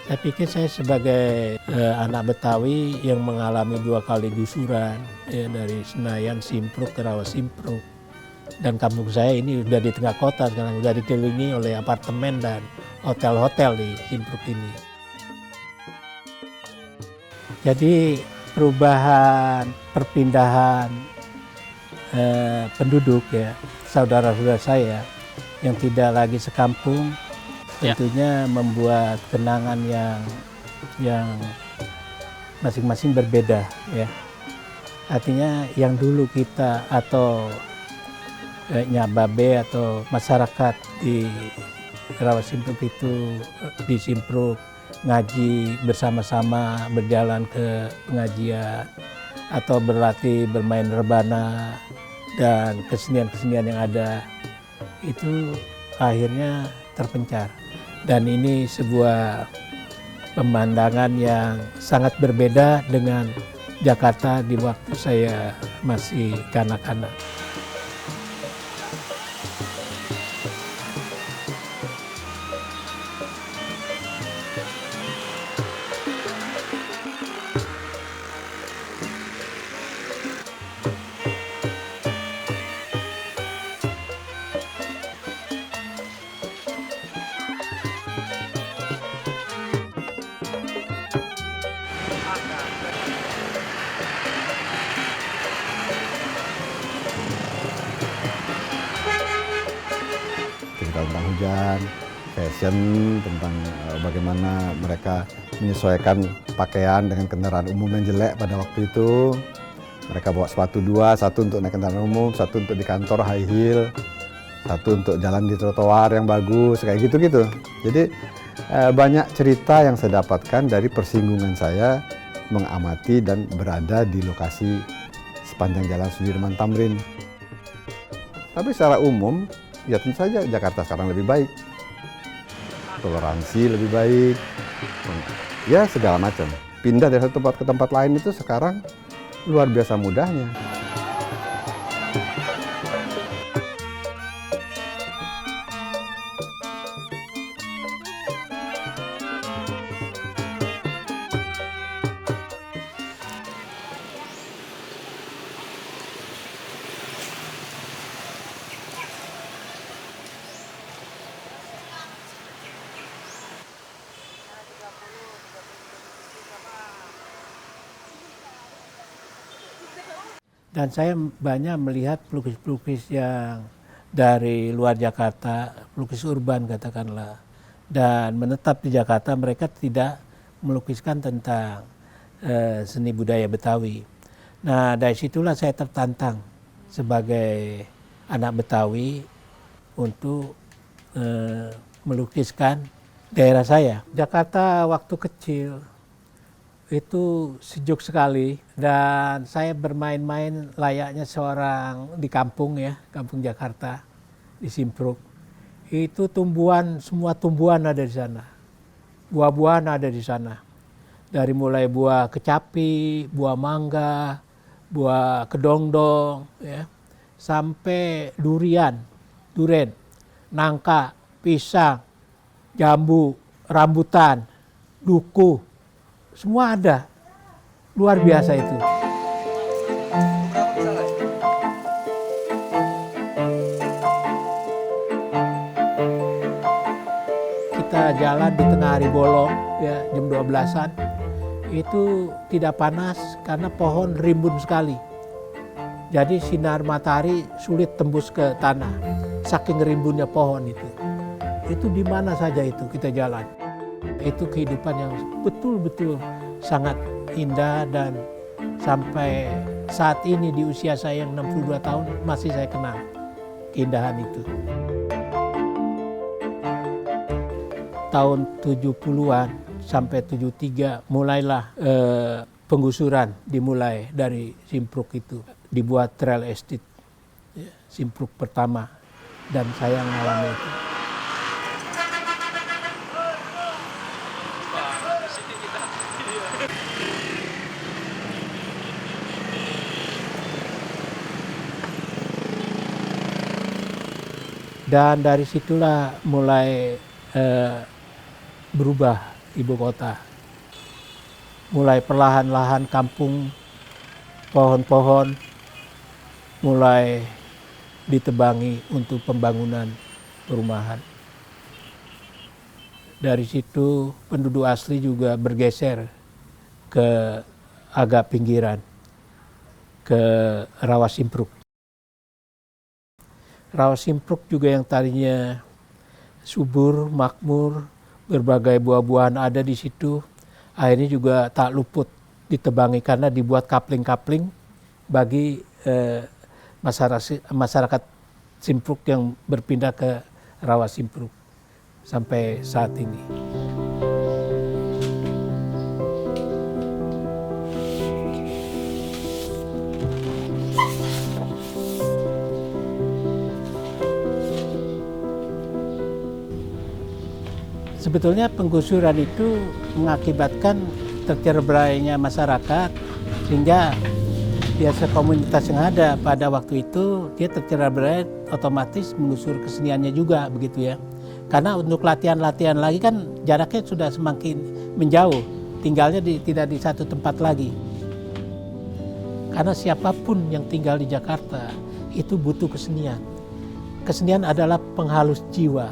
Saya pikir saya sebagai anak Betawi yang mengalami 2 kali gusuran ya, dari Senayan Simpruk ke Rawa Simpruk. Dan kampung saya ini udah di tengah kota sekarang, udah dikelilingi oleh apartemen dan hotel-hotel di Simpruk ini. Jadi perubahan, perpindahan penduduk ya, saudara-saudara saya yang tidak lagi sekampung, tentunya membuat kenangan yang masing-masing berbeda ya. Artinya yang dulu kita atau Babe atau masyarakat di Rawa Simpruk itu di Simpruk ngaji bersama-sama, berjalan ke pengajian atau berlatih bermain rebana dan kesenian-kesenian yang ada itu akhirnya terpencar. Dan ini sebuah pemandangan yang sangat berbeda dengan Jakarta di waktu saya masih kanak-kanak. Cerita tentang hujan, fashion, tentang bagaimana mereka menyesuaikan pakaian dengan kendaraan umum yang jelek pada waktu itu. Mereka bawa sepatu 2, satu untuk naik kendaraan umum, satu untuk di kantor high heel, satu untuk jalan di trotoar yang bagus, kayak gitu-gitu. Jadi banyak cerita yang saya dapatkan dari persinggungan saya mengamati dan berada di lokasi sepanjang Jalan Sudirman Tamrin. Tapi secara umum, ya tentu saja Jakarta sekarang lebih baik, toleransi lebih baik, ya segala macam. Pindah dari satu tempat ke tempat lain itu sekarang luar biasa mudahnya. Dan saya banyak melihat pelukis-pelukis yang dari luar Jakarta, pelukis urban katakanlah. Dan menetap di Jakarta mereka tidak melukiskan tentang seni budaya Betawi. Nah dari situlah saya tertantang sebagai anak Betawi untuk melukiskan daerah saya. Jakarta waktu kecil itu sejuk sekali dan saya bermain-main layaknya seorang di kampung ya, kampung Jakarta di Simpruk. Itu tumbuhan, semua tumbuhan ada di sana. Buah-buahan ada di sana. Dari mulai buah kecapi, buah mangga, buah kedongdong ya, sampai durian, nangka, pisang, jambu, rambutan, duku. Semua ada, luar biasa itu. Kita jalan di tengah hari bolong, ya, jam 12-an, itu tidak panas karena pohon rimbun sekali. Jadi sinar matahari sulit tembus ke tanah, saking rimbunnya pohon itu. Itu di mana saja itu kita jalan. Itu kehidupan yang betul-betul sangat indah dan sampai saat ini di usia saya yang 62 tahun masih saya kenal keindahan itu. Tahun 70-an sampai 73 mulailah penggusuran dimulai dari Simpruk itu. Dibuat trail estate, ya, Simpruk pertama dan saya mengalami itu. Dan dari situlah mulai berubah ibu kota. Mulai perlahan-lahan kampung, pohon-pohon mulai ditebangi untuk pembangunan perumahan. Dari situ penduduk asli juga bergeser ke agak pinggiran, ke Rawasimpruk. Rawasimpruk juga yang tadinya subur, makmur, berbagai buah-buahan ada di situ, akhirnya juga tak luput ditebangi karena dibuat kapling-kapling bagi masyarakat Simpruk yang berpindah ke Rawasimpruk sampai saat ini. Sebetulnya penggusuran itu mengakibatkan tercerainya masyarakat, sehingga biasa komunitas yang ada pada waktu itu dia tercerai, otomatis menggusur keseniannya juga begitu ya. Karena untuk latihan-latihan lagi kan jaraknya sudah semakin menjauh, tinggalnya tidak di satu tempat lagi. Karena siapapun yang tinggal di Jakarta itu butuh kesenian. Kesenian adalah penghalus jiwa.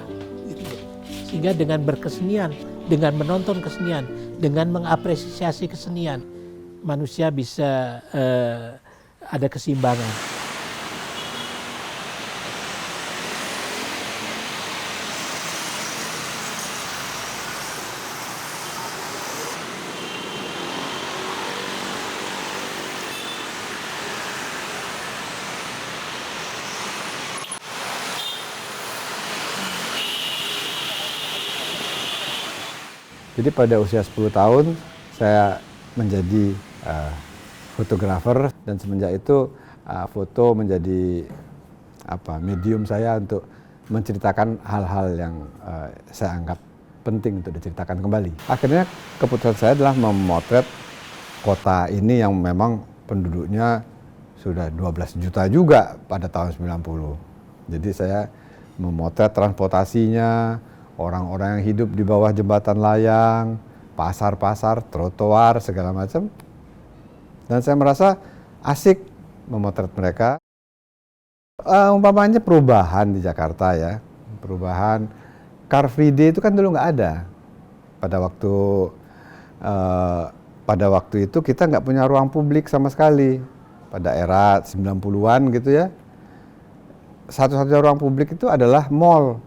Sehingga dengan berkesenian, dengan menonton kesenian, dengan mengapresiasi kesenian, manusia bisa ada keseimbangan. Jadi pada usia 10 tahun saya menjadi fotografer, dan semenjak itu foto menjadi medium saya untuk menceritakan hal-hal yang saya anggap penting untuk diceritakan kembali. Akhirnya keputusan saya adalah memotret kota ini yang memang penduduknya sudah 12 juta juga pada tahun 90. Jadi saya memotret transportasinya, orang-orang yang hidup di bawah jembatan layang, pasar-pasar, trotoar, segala macam. Dan saya merasa asik memotret mereka. Umpamanya perubahan di Jakarta ya, perubahan Car Free Day itu kan dulu nggak ada. Pada waktu itu kita nggak punya ruang publik sama sekali. Pada era 90-an gitu ya. Satu-satunya ruang publik itu adalah mall.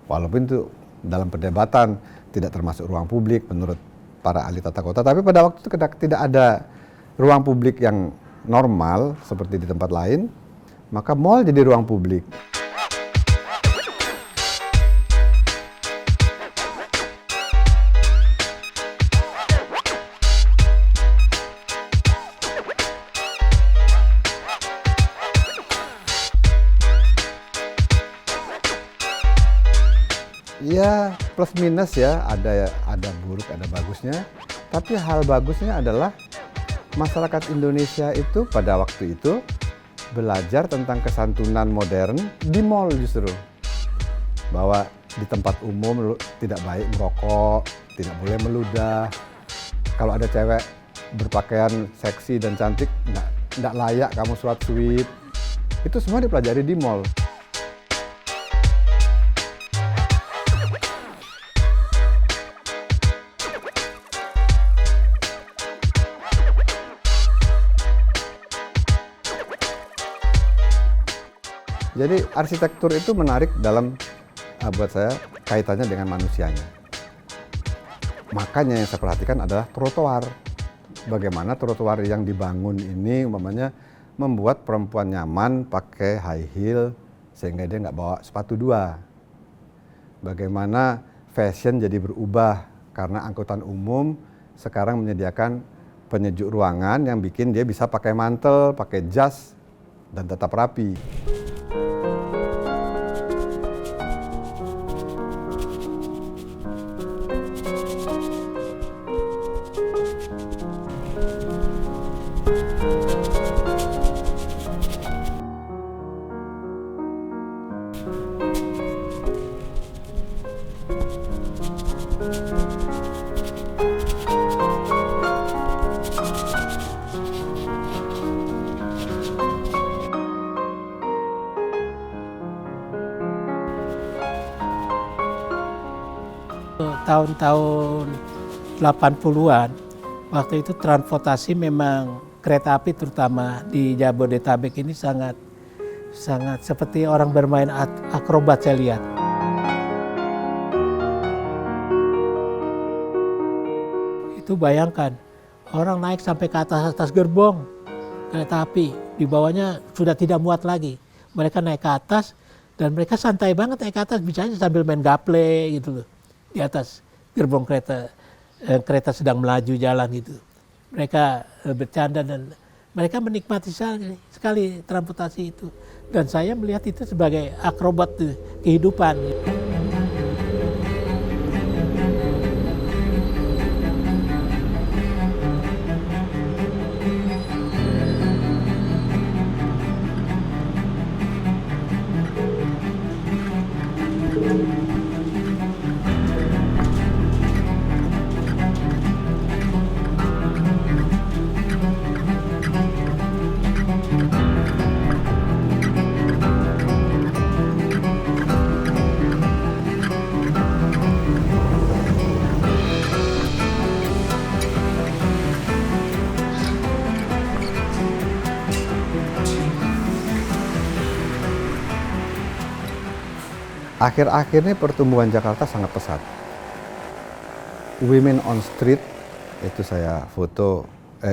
Walaupun itu dalam perdebatan tidak termasuk ruang publik menurut para ahli tata kota, tapi pada waktu itu tidak ada ruang publik yang normal seperti di tempat lain, maka mall jadi ruang publik. Ya plus minus ya, ada buruk, ada bagusnya. Tapi hal bagusnya adalah masyarakat Indonesia itu pada waktu itu belajar tentang kesantunan modern di mall justru. Bahwa di tempat umum tidak baik merokok, tidak boleh meludah. Kalau ada cewek berpakaian seksi dan cantik, nggak layak kamu suat-suit. Itu semua dipelajari di mall. Jadi arsitektur itu menarik dalam buat saya kaitannya dengan manusianya. Makanya yang saya perhatikan adalah trotoar. Bagaimana trotoar yang dibangun ini umpamanya membuat perempuan nyaman pakai high heel sehingga dia nggak bawa sepatu dua. Bagaimana fashion jadi berubah karena angkutan umum sekarang menyediakan penyejuk ruangan yang bikin dia bisa pakai mantel, pakai jas dan tetap rapi. Tahun-tahun 80-an, waktu itu transportasi memang kereta api terutama di Jabodetabek ini sangat seperti orang bermain akrobat saya lihat. Itu bayangkan, orang naik sampai ke atas gerbong kereta api, di bawahnya sudah tidak muat lagi. Mereka naik ke atas dan mereka santai banget naik ke atas, biasanya sambil main gaple gitu loh. Di atas gerbong kereta sedang melaju jalan gitu. Mereka bercanda dan mereka menikmati sekali transportasi itu. Dan saya melihat itu sebagai akrobat kehidupan. Akhir-akhir ini pertumbuhan Jakarta sangat pesat. Women on Street, itu saya foto,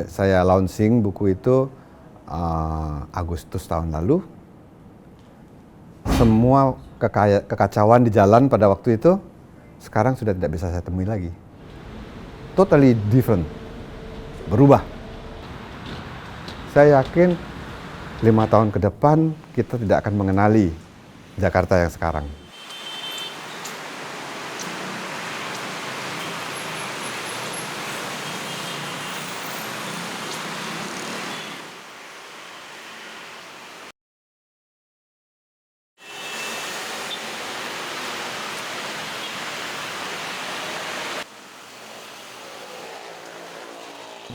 saya launching buku itu Agustus tahun lalu. Semua kekacauan di jalan pada waktu itu, sekarang sudah tidak bisa saya temui lagi. Totally different, berubah. Saya yakin 5 tahun ke depan kita tidak akan mengenali Jakarta yang sekarang.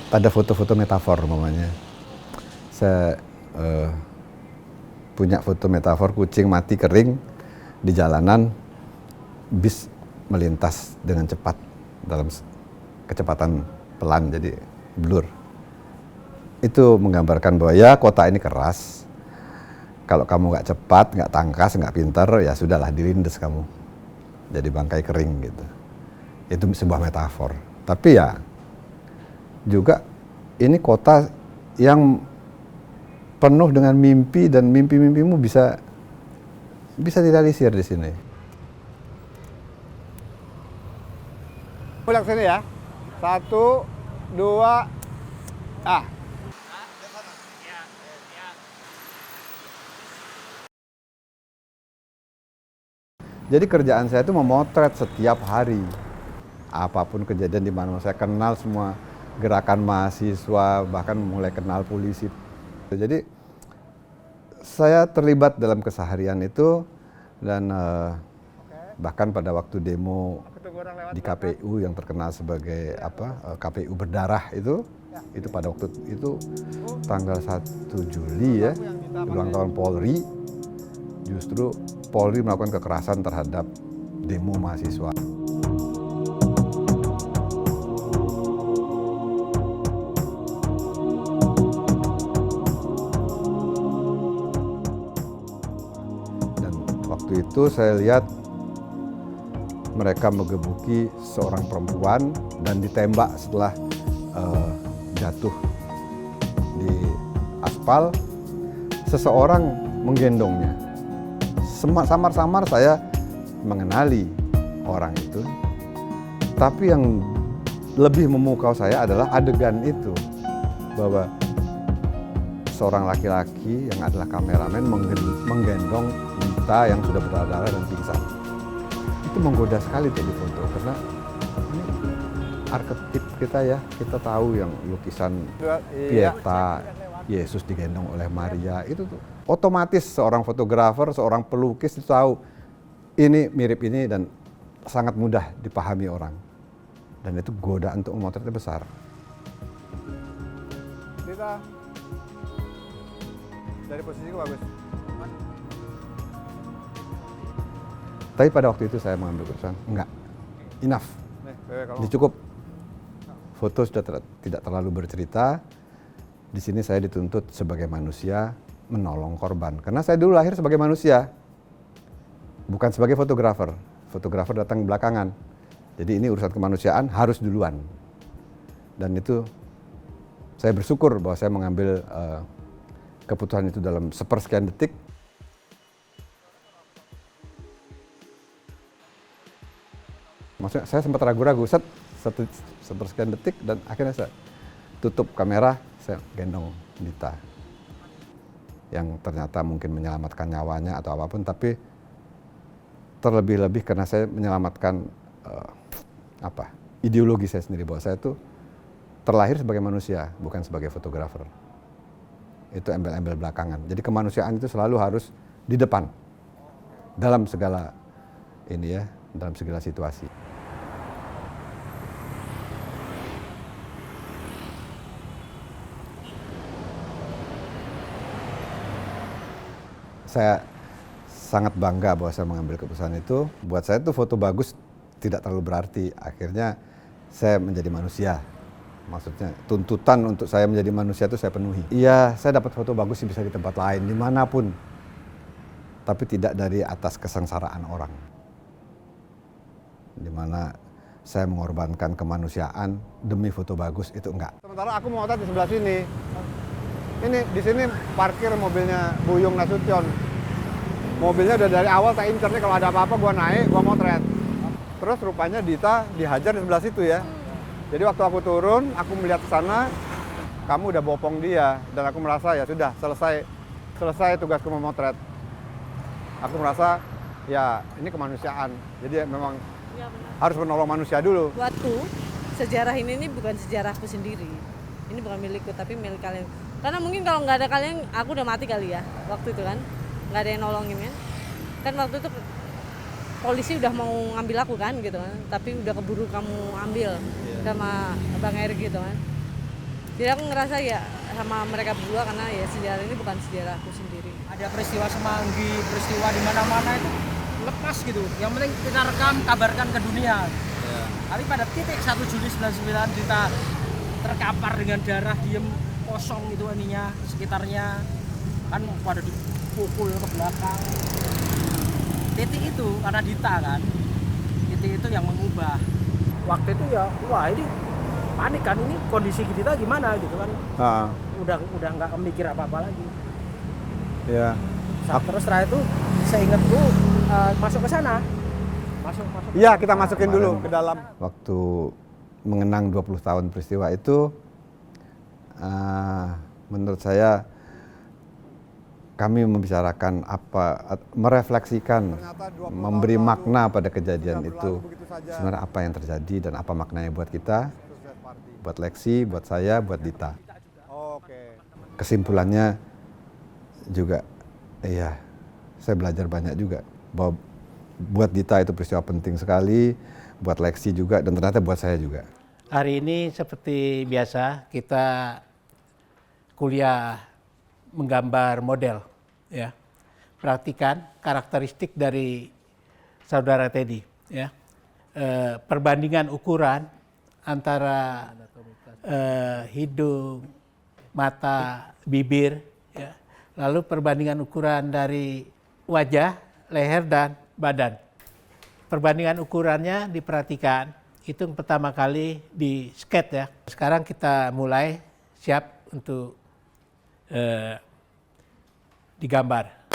Pada foto-foto metafor umpamanya, saya punya foto metafor kucing mati kering di jalanan, bis melintas dengan cepat dalam kecepatan pelan, jadi blur. Itu menggambarkan bahwa ya kota ini keras, kalau kamu nggak cepat, nggak tangkas, nggak pintar, ya sudahlah dilindas kamu, jadi bangkai kering gitu. Itu sebuah metafor. Tapi ya juga ini kota yang penuh dengan mimpi dan mimpi-mimpimu bisa direalisir di sini. Pulang sini ya. 1, 2, ah. Jadi kerjaan saya itu memotret setiap hari. Apapun kejadian di mana saya kenal semua gerakan mahasiswa, bahkan mulai kenal polisi. Jadi saya terlibat dalam keseharian itu dan bahkan pada waktu demo di KPU yang terkenal sebagai KPU berdarah itu pada waktu itu tanggal 1 Juli ya, ulang tahun Polri, justru Polri melakukan kekerasan terhadap demo mahasiswa. Waktu itu saya lihat mereka menggebuki seorang perempuan dan ditembak setelah jatuh di aspal. Seseorang menggendongnya. Samar-samar saya mengenali orang itu. Tapi yang lebih memukau saya adalah adegan itu, bahwa seorang laki-laki yang adalah kameramen menggendong wanita yang sudah berdarah dan pingsan. Itu menggoda sekali tuh di foto, karena ini arketip kita ya, kita tahu yang lukisan Pieta, Yesus digendong oleh Maria, itu tuh otomatis seorang fotografer, seorang pelukis itu tahu ini mirip ini dan sangat mudah dipahami orang. Dan itu godaan untuk memotretnya besar. Dita, dari posisiku bagus. Tapi pada waktu itu saya mengambil keputusan, enggak. enough. Ini cukup. Foto sudah tidak terlalu bercerita. Di sini saya dituntut sebagai manusia menolong korban. Karena saya dulu lahir sebagai manusia, bukan sebagai fotografer. Fotografer datang belakangan. Jadi ini urusan kemanusiaan harus duluan. Dan itu saya bersyukur bahwa saya mengambil keputusan itu dalam sepersekian detik. Maksudnya saya sempat ragu-ragu, sepersekian detik, dan akhirnya saya tutup kamera, saya gendong Dita. Yang ternyata mungkin menyelamatkan nyawanya atau apapun, tapi terlebih-lebih karena saya menyelamatkan ideologi saya sendiri, bahwa saya itu terlahir sebagai manusia, bukan sebagai fotografer. Itu embel-embel belakangan. Jadi kemanusiaan itu selalu harus di depan dalam segala dalam segala situasi. Saya sangat bangga bahwa saya mengambil keputusan itu. Buat saya itu foto bagus tidak terlalu berarti. Akhirnya saya menjadi manusia. Maksudnya tuntutan untuk saya menjadi manusia itu saya penuhi. Iya, saya dapat foto bagus bisa di tempat lain, dimanapun. Tapi tidak dari atas kesengsaraan orang. Dimana saya mengorbankan kemanusiaan demi foto bagus, itu enggak. Sementara aku mau motret di sebelah sini. Ini di sini parkir mobilnya Buyung Nasution. Mobilnya udah dari awal tak incer nih, kalau ada apa-apa gua naik, gua motret. Terus rupanya Dita dihajar di sebelah situ ya. Jadi waktu aku turun, aku melihat ke sana, kamu udah bopong dia, dan aku merasa ya sudah selesai tugasku memotret. Aku merasa ya ini kemanusiaan. Jadi memang harus menolong manusia dulu. Buatku sejarah ini bukan sejarahku sendiri. Ini bukan milikku tapi milik kalian. Karena mungkin kalau nggak ada kalian, aku udah mati kali ya waktu itu kan. Nggak ada yang nolongin kan. Kan waktu itu polisi udah mau ngambil aku kan gitu kan. Tapi udah keburu kamu ambil sama Bang Erik gitu kan. Jadi aku ngerasa ya sama mereka berdua karena ya sejarah ini bukan sejarahku sendiri. Ada peristiwa Semanggi, peristiwa di mana-mana itu lepas gitu. Yang penting kita rekam, kabarkan ke dunia. Tapi pada titik 1 Juli 99 kita terkapar dengan darah, diem kosong itu ininya, sekitarnya kan pada dipukul ke belakang. Titik itu karena Dita kan, titik itu yang mengubah. Waktu itu ya, wah ini panik kan, ini kondisi Dita gimana gitu kan. Udah nggak mikir apa-apa lagi. Ya. Terus setelah itu saya ingatku masuk ke sana. Masuk. Iya, kita masukin dulu ke dalam. Waktu mengenang 20 tahun peristiwa itu, menurut saya kami membicarakan merefleksikan, memberi makna pada kejadian itu. Sebenarnya apa yang terjadi dan apa maknanya buat kita, buat Lexi, buat saya, buat Dita. Kesimpulannya juga, iya, saya belajar banyak juga bahwa buat Dita itu peristiwa penting sekali, buat Lexi juga, dan ternyata buat saya juga. Hari ini seperti biasa kita kuliah menggambar model, ya. Perhatikan karakteristik dari saudara Teddy, ya. Perbandingan ukuran antara hidung, mata, bibir, ya. Lalu perbandingan ukuran dari wajah, leher, dan badan. Perbandingan ukurannya diperhatikan, itu pertama kali di sketch ya. Sekarang kita mulai siap untuk digambar.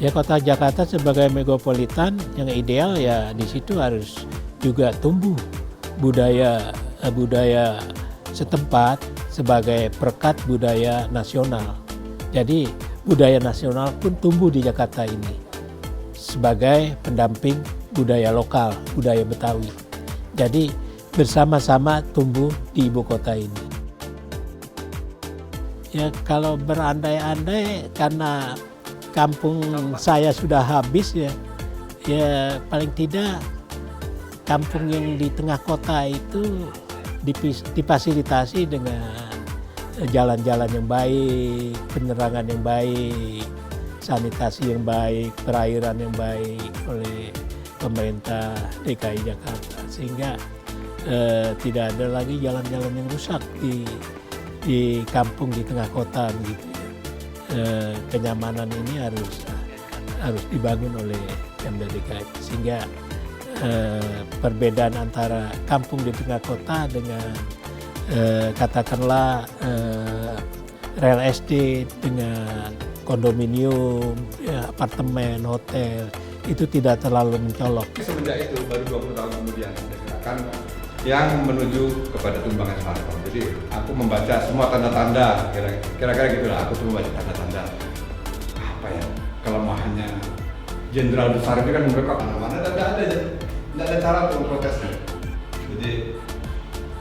Ya, kota Jakarta sebagai megapolitan yang ideal ya di situ harus juga tumbuh budaya setempat sebagai perekat budaya nasional. Jadi budaya nasional pun tumbuh di Jakarta ini sebagai pendamping budaya lokal, budaya Betawi. Jadi bersama-sama tumbuh di ibu kota ini. Ya kalau berandai-andai karena kampung saya sudah habis ya, ya paling tidak kampung yang di tengah kota itu difasilitasi dengan jalan-jalan yang baik, penerangan yang baik, sanitasi yang baik, perairan yang baik oleh pemerintah DKI Jakarta, sehingga tidak ada lagi jalan-jalan yang rusak di kampung di tengah kota begitu ya. Kenyamanan ini harus dibangun oleh Pemda DKI, sehingga perbedaan antara kampung di tengah kota dengan katakanlah real estate dengan kondominium, ya, apartemen, hotel itu tidak terlalu mencolok. Semenjak itu baru 20 tahun kemudian ada gerakan yang menuju kepada tumbangan smartphone. Jadi aku membaca semua tanda-tanda, kira-kira gitulah. Aku tuh membaca tanda-tanda apa ya kelemahannya jenderal besar itu kan mereka mana-mana tidak ada cara untuk protesnya. Jadi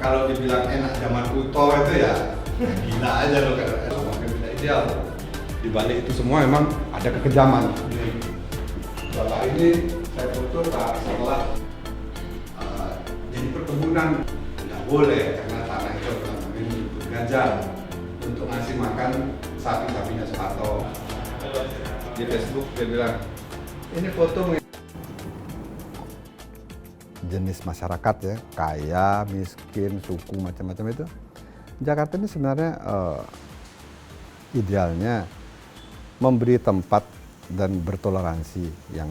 kalau dibilang enak zaman Uto itu ya gila aja loh, semakin tidak ideal. Di balik itu semua memang ada kekejaman. Bapak ini saya foto setelah jadi perkebunan tidak boleh karena tanah itu bergajah untuk ngasih makan sapi-sapinya sepatok. Di Facebook dia bilang ini foto jenis masyarakat ya, kaya, miskin, suku, macam-macam itu. Jakarta ini sebenarnya idealnya memberi tempat dan bertoleransi yang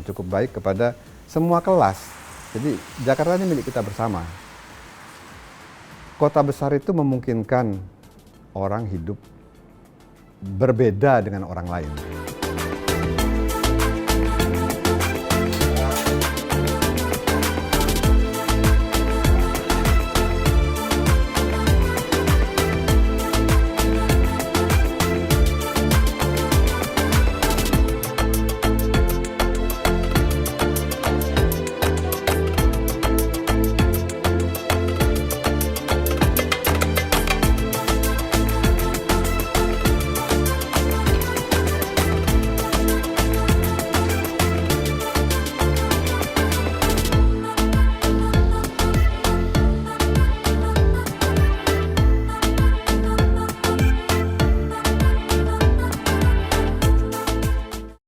cukup baik kepada semua kelas. Jadi Jakarta ini milik kita bersama. Kota besar itu memungkinkan orang hidup berbeda dengan orang lain.